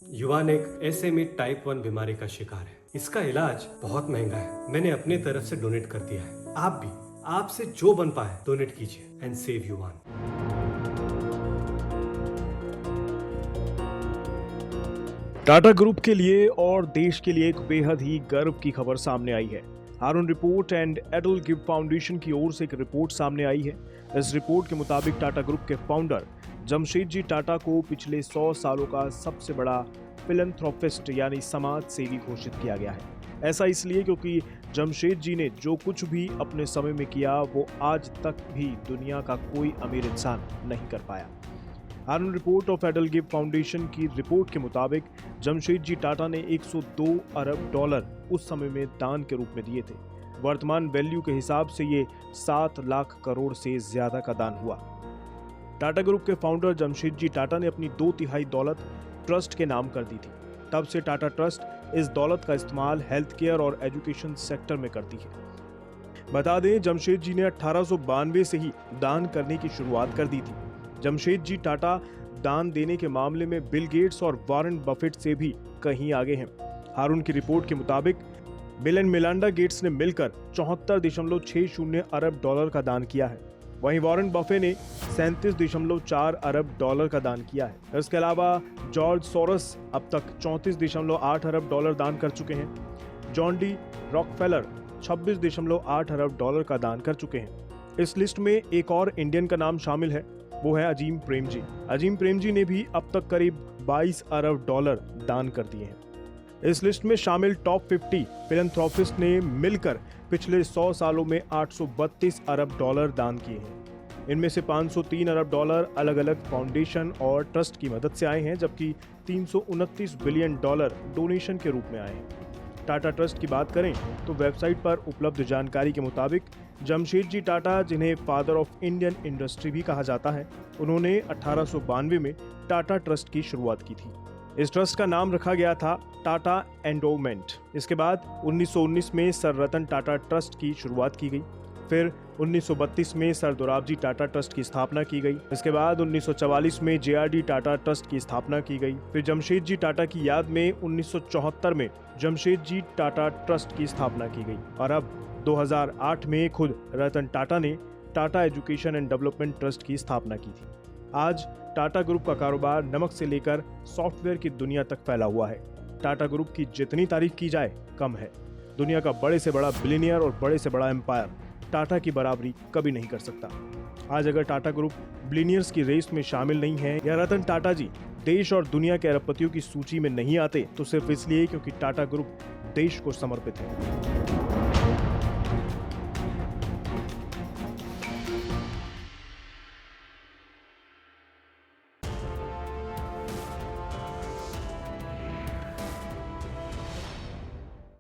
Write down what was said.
युवान एक SME type 1 बीमारी का शिकार है। इसका इलाज बहुत महंगा है। मैंने अपनी तरफ से डोनेट कर दिया है। आप भी, आपसे जो बन पाए डोनेट कीजिए एंड सेव युवान। टाटा ग्रुप के लिए और देश के लिए एक बेहद ही गर्व की खबर सामने आई है। हारून रिपोर्ट एंड एडल गिव फाउंडेशन की ओर से एक रिपोर्ट सामने आई है। इस रिपोर्ट के मुताबिक टाटा ग्रुप के फाउंडर जमशेदजी टाटा को पिछले 100 सालों का सबसे बड़ा फिलैंथ्रोपिस्ट यानी समाज सेवी घोषित किया गया है। ऐसा इसलिए क्योंकि जमशेद जी ने जो कुछ भी अपने समय में किया वो आज तक भी दुनिया का कोई अमीर इंसान नहीं कर पाया। हारून रिपोर्ट ऑफ एडल गिव फाउंडेशन की रिपोर्ट के मुताबिक जमशेदजी टाटा ने 102 अरब डॉलर उस समय में दान के रूप में दिए थे। वर्तमान वैल्यू के हिसाब से ये 7 लाख करोड़ से ज्यादा का दान हुआ। टाटा ग्रुप के फाउंडर जमशेदजी टाटा ने अपनी 2/3 दौलत ट्रस्ट के नाम कर दी थी। तब से टाटा ट्रस्ट इस दौलत का इस्तेमाल हेल्थ केयर और एजुकेशन सेक्टर में करती है। बता दें, जमशेद जी ने 1892 से ही दान करने की शुरुआत कर दी थी। जमशेद जी टाटा दान देने के मामले में बिल गेट्स और वॉरेन बफेट से भी कहीं आगे हैं। हारून की रिपोर्ट के मुताबिक बिल एंड मेलिंडा गेट्स ने मिलकर 74.60 अरब डॉलर का दान किया है। वहीं वॉरेन बफे ने 37.4 अरब डॉलर का दान किया है। इसके अलावा जॉर्ज सोरोस अब तक 34.8 अरब डॉलर दान कर चुके हैं। जॉन डी रॉकफेलर 26.8 अरब डॉलर का दान कर चुके हैं। इस लिस्ट में एक और इंडियन का नाम शामिल है, वो है अजीम प्रेमजी। अजीम प्रेमजी ने भी अब तक करीब 22 अरब डॉलर दान कर दिए हैं। इस लिस्ट में शामिल टॉप 50 फिलैंथ्रोपिस्ट ने मिलकर पिछले 100 सालों में 832 अरब डॉलर दान किए हैं। इनमें से 503 अरब डॉलर अलग अलग फाउंडेशन और ट्रस्ट की मदद से आए हैं, जबकि 329 बिलियन डॉलर डोनेशन के रूप में आए हैं। टाटा ट्रस्ट की बात करें तो वेबसाइट पर उपलब्ध जानकारी के मुताबिक जमशेदजी टाटा, जिन्हें फादर ऑफ इंडियन इंडस्ट्री भी कहा जाता है, उन्होंने 1892 में टाटा ट्रस्ट की शुरुआत की थी। इस ट्रस्ट का नाम रखा गया था टाटा एंडोमेंट। इसके बाद 1919 में सर रतन टाटा ट्रस्ट की शुरुआत की गई। फिर 1932 में सर दोराबजी टाटा ट्रस्ट की स्थापना की गई। इसके बाद 1944 में जेआरडी टाटा ट्रस्ट की स्थापना की गई। फिर जमशेदजी टाटा की याद में 1974 में जमशेदजी टाटा ट्रस्ट की स्थापना की गई और अब 2008 में खुद रतन टाटा ने Tata education and development trust की स्थापना की थी। आज टाटा ग्रुप का कारोबार नमक से लेकर सॉफ्टवेयर की दुनिया तक फैला हुआ है। टाटा ग्रुप की जितनी तारीफ की जाए कम है। दुनिया का बड़े से बड़ा बिलियनियर और बड़े से बड़ा एम्पायर टाटा की बराबरी कभी नहीं कर सकता। आज अगर टाटा ग्रुप बिलियनियर्स की रेस में शामिल नहीं है या रतन टाटा जी देश और दुनिया के अरबपतियों की सूची में नहीं आते, तो सिर्फ इसलिए क्योंकि टाटा ग्रुप देश को समर्पित है।